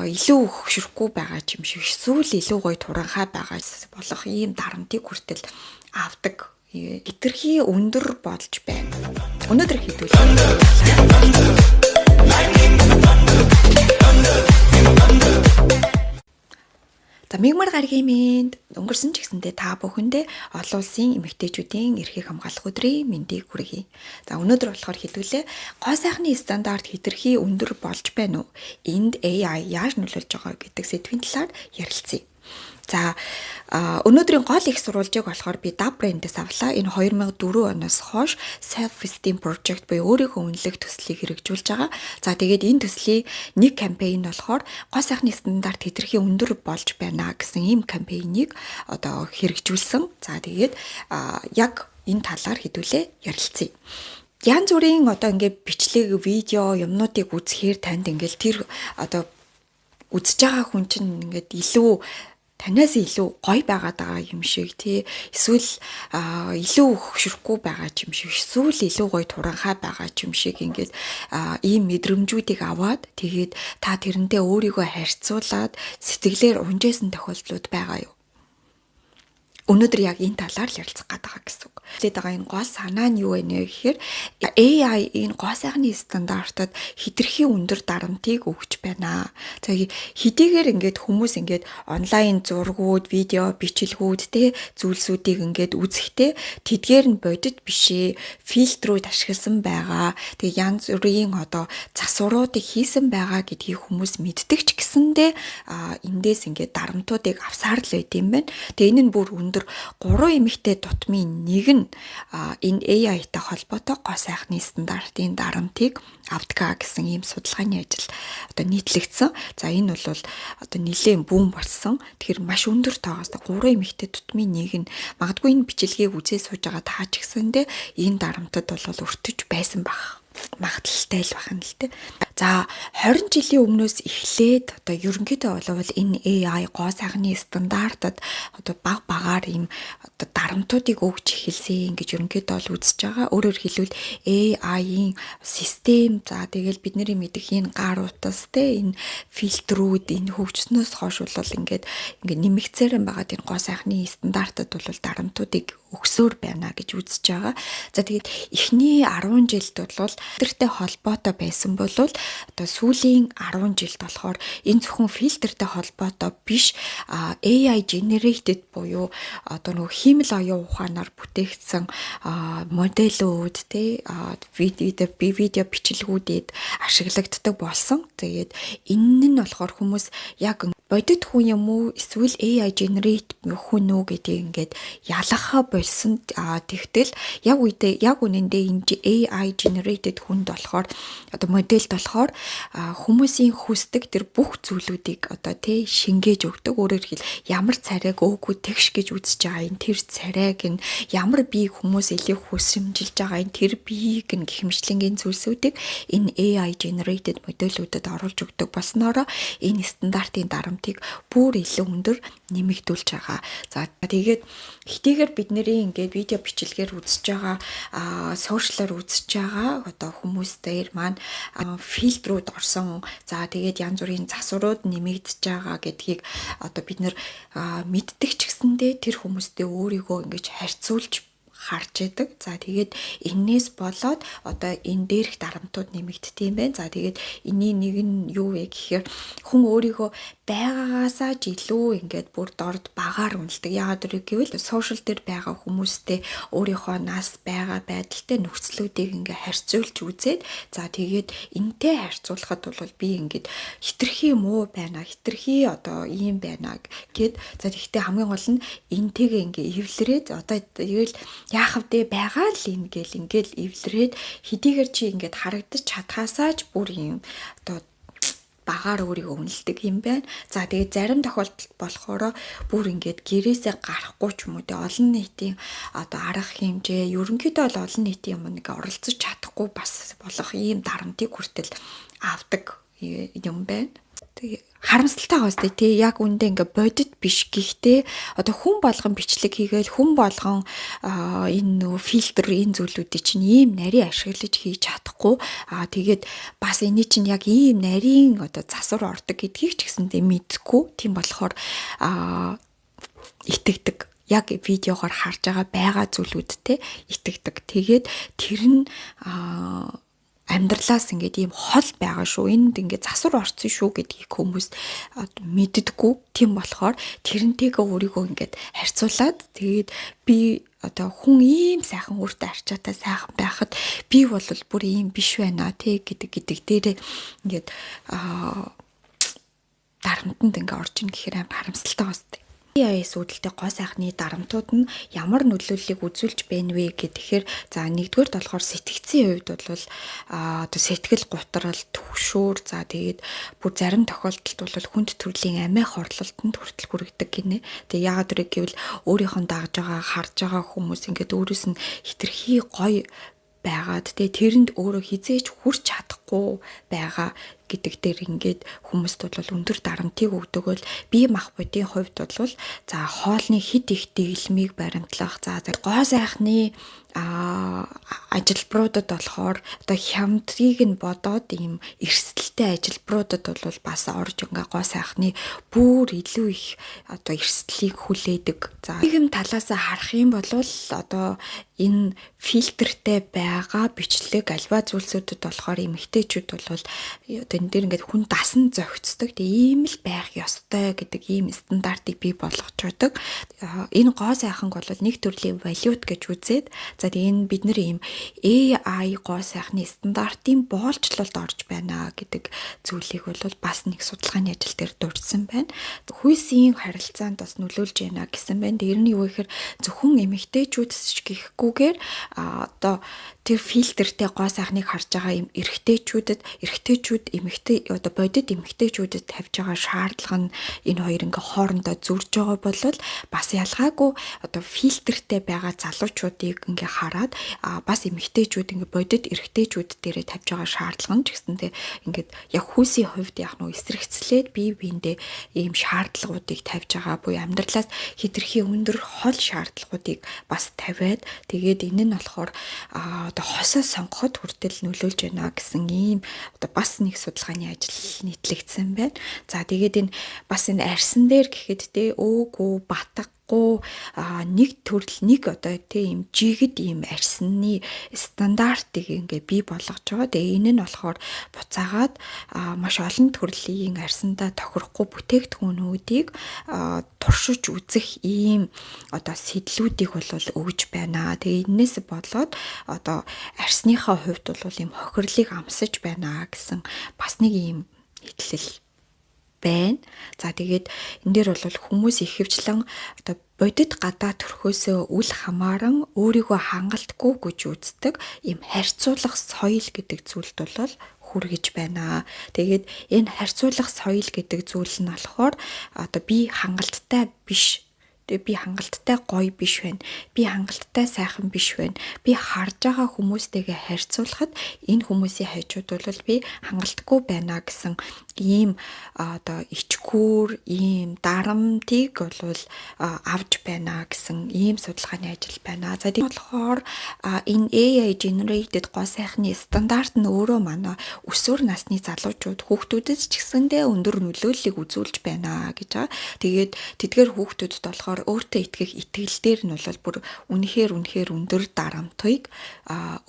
илүү хөшрөхгүй байгаа юм шиг эсвэл илүү гоё туранхай байгаа болох ийм дарамтыг хүртэл авдаг хэтэрхий өндөр болж байна. Өнөөдөр хэдүүлээ. За мигмар гаргийн мэнд өнгөрсөн ч гэсэндээ та бүхэндээ олон улсын эмэгтэйчүүдийн эрхийг хамгаалах өдрийн мэндийг хүргэе. За өнөөдөр болохоор хэдүүлээ гоо сайхны стандарт хэтэрхий өндөр болж байна уу? Энд AI яаж нөлөөлж байгаа гэдэг сэдвийн талаар ярилцъя. За өнөөдрийн гол их сурвалжийг болохоор би DAP брэндээс авлаа. Энэ 2004 оноос хойш Self-Esteem Project буюу өөрийнхөө үнэлэх төслийг хэрэгжүүлж байгаа. За тэгээд энэ төслийн нэг кампайн болохоор гоо сайхны стандарт хэтэрхий өндөр болж байна гэсэн ийм кампайныг одоо хэрэгжүүлсэн. За тэгээд яг энэ талаар хэдүүлээ ярилцъя. Янз бүрийн одоо ингээд бичлэг, видео, юмнуудыг үзэхээр танд ингээд тэр одоо үзэж байгаа хүн чинь ингээд илүү танаас илүү гоё байгаа юм шиг тий эсвэл илүү хөшрөхгүй байгаа юм шиг эсвэл илүү гоё туранхай байгаа юм шиг ингээд ийм мэдрэмжүүдийг аваад тэгээд та тэрнтэй өөрийгөө харьцуулаад сэтгэлээр унжээсэн тохиолдлууд байгаа юу? Өнөөдөр яг энэ талаар ярилцах гээд байгаа гэсэн үг. Тэгээд байгаа энэ гол санаа нь юу вэ гэхээр AI энэ гоо сайхны стандартад хэтэрхий өндөр дарамтыг өгч байна. За хэдийгээр ингээд хүмүүс ингээд онлайн зургууд, видео, бичлэгүүд те зүйлсүүдийг ингээд үзэхдээ тэдгээр нь бодит бишээ, фильтрүүд ашигласан байгаа. Тэгээд янз бүрийн одоо засваруудыг хийсэн байгаа гэдгийг хүмүүс мэддэг ч гэсэндээ эндээс ингээд дарамтуудыг авсаар л байт юм байна. Тэгээд энэ нь бүр 3 эмэгтэй тутмын нэг нь энэ AI-тай холбоотой гоо сайхны стандартын дарамтыг авдаг гэсэн ийм судалгааны ажил одоо нийтлэгдсэн. За энэ бол одоо нэлээд бүүн болсон. Тэгэхээр маш өндөр тоогоос 3 эмэгтэй тутмын нэг нь магадгүй энэ бичлэгийг үзээ сууж байгаа таа ч гэсэндээ энэ дарамтад бол өртөж байсан баг. Магадaltaй л бахан л тэ. За 20 жилийн өмнөөс эхлээд одоо ерөнхийдөө бол энэ AI гоо сайхны стандартад одоо багаар ийм одоо дарамтуудыг өгч эхэлсэн гэж ерөнхийдөө бол үзэж байгаа. Өөрөөр хэлбэл AI-ийн систем за тэгэл бидний мэдих энэ гар утас те энэ фильтрүүд энэ хөгжснөөс хойш бол ингээд нэмэгцээр байгаа энэ гоо сайхны стандартад бол дарамтуудыг өгсөөр байна гэж үзэж байгаа. За тэгээд эхний 10 жилд бол фильтртэй холбоотой байсан бол одоо сүүлийн 10 жилд болохоор энэ зөвхөн фильтртэй холбоотой биш AI generated буюу одоо нөгөө хиймэл оюун ухаанаар бүтээгдсэн модельүүд те видео бичлэгүүдэд ашиглагддаг болсон. Тэгээд энэ нь болохоор хүмүүс яг бодит хүн юм уу эсвэл AI generate хүн үү гэдгийг ингээд ялгахаа болсон. Тэгтэл яг үнэндээ энэ AI generated хүнд болохоор одоо модельд болохоор хүмүүсийн хүсдэг тэр бүх зүйлүүдийг одоо тий шингээж өгдөг. Өөрөөр хэл ямар царайг өөгүй тэгш гэж үзэж байгаа энэ тэр царайг нь ямар бие хүмүүс элийг хүсэмжилж байгаа энэ тэр биеийг нь гихмичлэнгийн зүйлсүүдийг энэ AI generated модельүүдэд оруулж өгдөг болсноороо энэ стандартын дарамтыг бүр илүү өндөр нэмэгдүүлж байгаа. За тэгээд хэдийгээр бидний ингээд видео бичлэгээр үзэж байгаа сошиалаар үзэж байгаа одоо хүмүүс дээр маань фильтрүүд орсон. За тэгээд янз бүрийн засварууд нэмэгдэж байгаа гэдгийг одоо бид нэр мэддэг ч гэсэндээ тэр хүмүүстэй өөрийгөө ингэж харьцуулж харж яадаг. За тэгээд энээс болоод одоо энэ дээрх дарамтууд нэмэгддэм байх. За тэгээд энэний нэг нь юу вэ гэхээр хүн өөрийгөө байгаагаасаа ч илүү ингээд бүр дорд багаар үнэлдэг. Яагаад гэвэл сошиал дээр байгаа хүмүүстэй өөрийнхөө нас байгаа байдалтай нөхцлүүдийг ингээд харьцуулж үзээд за тэгээд энтэй харьцуулахад бол би ингээд хитрхи муу байна, хитрхи одоо ийм байна гэд за тэгтээ хамгийн гол нь энтэйгээ ингээд эвлэрээд одоо тэгэл яах вэ байгаа л ингээл эвлэрээд хэдийгээр чи ингээд харагдаж чадхаасаа ч бүр юм одоо багаар өөрийгөө үнэлдэг юм байна. За тэгээд зарим тохиолдолд болохоор бүр ингээд гэрээсээ гарахгүй ч юм уу те олон нийтийн одоо арга хэмжээ ерөнхийдөө бол олон нийтийн юм нэг оролцож чадахгүй бас болох ийм дарамтыг хүртэл авдаг юм байна. харамсалтай гоостэй тий яг үндэ ингээ бодит биш гэхдээ одоо хүн болгон бичлэг хийгээл хүн болгон энэ нөгөө фильтр энэ зүйлүүдийг чинь ийм нарийн ашиглаж хийж чадахгүй тэгээд бас энэ чинь яг ийм нарийн одоо засвар ордог гэдгийг ч гэсэндээ мэдхгүй тийм болохоор итгэдэг яг видеогоор харж байгаа зүйлүүдтэй итгэдэг тэгээд тэр нь амьдралаас ингээд ийм хол байгаа шүү. Энд ингээд засвар орсон шүү гэдгийг хүмүүс мэддэггүй. Тийм болохоор тэрнтэйгээ өөрийгөө ингээд харьцуулаад тэгээд би одоо хүн ийм сайхан өөртөө арчаатай сайхан байхад би бол бүр ийм биш байна тий гэдэг дээрээ ингээд дарамтанд ингээд орж ийн гэхээр амар харамсалтай байна. AI-с үүдэлтэй гоо сайхны дарамтууд нь ямар нөлөөллийг үзүүлж байна вэ гэхээр за нэгдүгээрт болохоор сэтгцийн хувьд бол одоо сэтгэл гутрал төвшүүр за тэгээд бүр зарим тохиолдолд бол хүнд төрлийн амиа хорлолтонд хүртэл хүргэдэг гинэ. Тэгээд яагаад вэ гэвэл өөрийнхөө дагж байгаа харж байгаа хүмүүс ингээд өөрөөс нь хитрхи гоё байгаад тэгээд тэрэнд өөрөө хизээч хүрч чадахгүй байгаа гэдэг дээр ингээд хүмүүст бол өндөр дарамтыг өгдөг бол бие махбодын хувьд бол за хоолны хит их дэглэмийг баримтлах за гоо сайхны ажилбаруудад болохоор одоо хямдрыг нь бодоод ийм эрсдэлтэй ажилбаруудад бол бас орж ингээ гоо сайхны бүр илүү их одоо эрсдлийг хүлээдэг. За ийм талаас харах юм бол одоо энэ фильтртэй байгаа бичлэг альва зүйлсүүдэд болохоор эмэгтэйчүүд бол одоо энэ дээр ингээд хүн дасан зохицдог. Тэгээ ийм л байх ёстой гэдэг ийм стандартыг бий болгож байдаг. Энэ гоо сайханг бол нэг төрлийн валют гэж үзээд за тэгээ энэ бид нэр ийм AI гоо сайхны стандартын боолчлолд орж байна гэдэг зүйлийг бол бас нэг судалгааны ажил дээр дурдсан байна. Хүйсийн харилцаанд бас нөлөөлж байна гэсэн байна. Тэр нь юу гэхээр зөвхөн эмэгтэйчүүдс гэхгүйгээр одоо тэр фильтртэй гоо сайхныг харж байгаа юм эрэгтэйчүүд эмэгтэй одоо бодит эмэгтэйчүүдэд тавьж байгаа шаардлага нь энэ хоёр ингээ хоорондоо зөрж байгаа бол бас ялгаагүй одоо фильтртэй байгаа залуучуудыг ингээ хараад бас эмэгтэйчүүд ингээ бодит эрэгтэйчүүд дээрээ тавьж байгаа шаардлага нь ч гэсэндээ ингээд яг хүйсийн хувьд яг нөө эсрэгцлээд бие биендээ ийм шаардлагуудыг тавьж байгаа буюу амьдралаас хитрхи өндөр хол шаардлагуудыг бас тавиад тэгээд энэ нь болохоор одоо хосоо сонгоход хүртэл нөлөөлж байна гэсэн ийм одоо бас нэг судалгааны ажил нийтлэгдсэн байна. За тэгээд энэ бас энэ арьсан дээр гэхэд те өөгүй батгахгүй нэг төрөл нэг одоо тийм жигэд ийм арьсны стандартыг ингээ бий болгож байгаа. Тэгээ энэ нь болохоор буцаагаад маш олон төрлийн арьсандаа тохирохгүй бүтээгдэхүүнүүдийг туршиж үзэх ийм одоо сэдлүүдийг бол өгж байна. Тэгээ энэс болоод одоо арьсныхаа хувьд бол ийм хохирлыг амсаж байна гэсэн бас нэг ийм нийтлэл байна. За тэгээд энэ дээр бол хүмүүс ихэвчлэн одоо бодит гадаа төрхөөсөө үл хамааран өөрийгөө хангалтгүй гэж үздэг ийм харьцуулах соёл гэдэг зүйлд бол хүргэж байна. Тэгээд энэ харьцуулах соёл гэдэг зүйл нь болохоор одоо би хангалттай биш. Тэгээ би хангалттай гоё биш байна. Би хангалттай сайхан биш байна. Би харж байгаа хүмүүстэйгээ харьцуулахад энэ хүмүүсийн хажууд бол би хангалтгүй байна гэсэн ийм одоо ичгүүр, ийм дарамтыг бол авж байна гэсэн ийм судалгааны ажил байна. За тийм болохоор энэ AI generated гоо сайхны стандарт нь өөрөө манай өсвөр насны залуучууд хүүхдүүдэд ч гэсэндээ өндөр нөлөөллийг үзүүлж байна гэж байгаа. Тэгээд тэдгээр хүүхдүүдэд болохоор өөртөө итгэх итгэл дээр нь бол бүр үнэхээр өндөр дарамтыг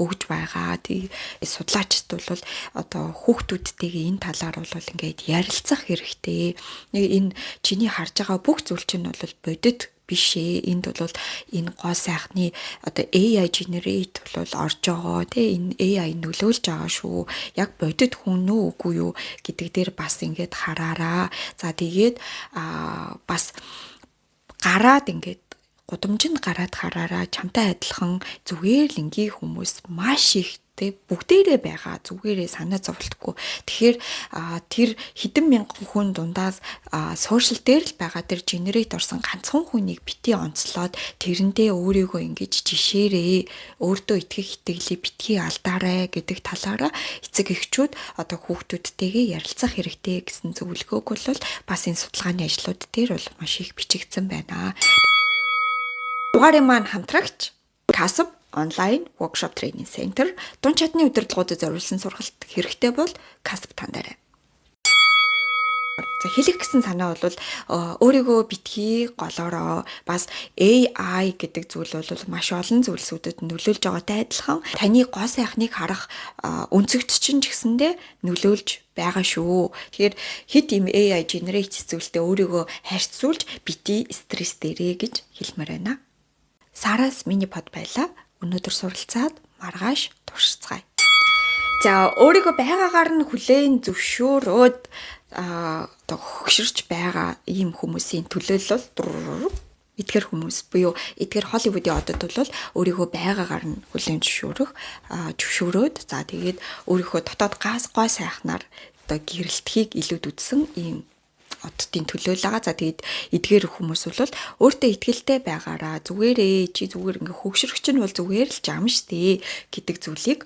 өгж байгаа. Тэгээд судлаачид бол одоо хүүхдүүдтэйгээ энэ талаар бол ингээд ярилцах хэрэгтэй. Энэ чиний харж байгаа бүх зүйл чинь бол бодит биш ээ. Энд бол энэ гоо сайхны одоо AI generate бол орж байгаа тий энэ AI нөлөөлж байгаа шүү. Яг бодит хүн үү үгүй юу гэдэг дээр бас ингээд хараараа. За тэгээд бас гараад ингээд гудамжинд гараад хараараа чамтай адилхан зүгээр л ингийн хүмүүс маш их Тэ бүгдээрээ байгаа зүгээрээ санаа зовлтгүй. Тэгэхээр тэр хэдэн мянган хүн дундаас сошиал дээр л байгаа тэр генерейт орсон ганцхан хүнийг бити онцлоод тэрэндээ өөрийгөө ингэж жишээрээ өөртөө итгэх итгэлийг битгий алдаарай гэдэг талаараа эцэг эхчүүд одоо хүүхдүүдтэйгээ ярилцах хэрэгтэй гэсэн зөвлөгөөг бол бас энэ судалгааны ажлууд дээр бол маш их бичигдсэн байна. Дугаарын маань хамтрагч Касп онлайн workshop training center дунд чадны удирдлагуудад зориулсан сургалт хэрэгтэй бол Касп тандаарай. За хэлэх гэсэн санаа бол өөрийгөө битгий голоороо бас AI гэдэг зүйл бол маш олон зүйлсүүдэд нөлөөлж байгаатай адилхан таны гоо сайхныг харах өнцөгт чинь ч гэсэндээ нөлөөлж байгаа шүү. Тэгэхээр хэд юм AI generate зүйлтэй өөрийгөө харьцуулж бити стресс дээрээ гэж хэлмээр байна. Сараас миний под байлаа. Өнөөдөр суралцаад маргааш туршицгаая. За өөрийгөө байгаагаар нь хүлээн зөвшөөрөөд одоо хөгшөрч байгаа ийм хүмүүсийн төлөөлөл эдгээр хүмүүс буюу эдгээр Холливуудын одод бол өөрийгөө байгаагаар нь хүлээн зөвшөөрөөд за тэгээд өөрийнхөө дотоод гой сайхнаар одоо гэрэлтхийг илүүд үзсэн ийм оддын төлөөлөл байгаа. За тэгээд эдгээр хүмүүс бол өөртөө итгэлтэй байгаараа зүгээрээ чи зүгээр ингээ хөгшөрөгч нь бол зүгээр л жам штэ гэдэг зүйлийг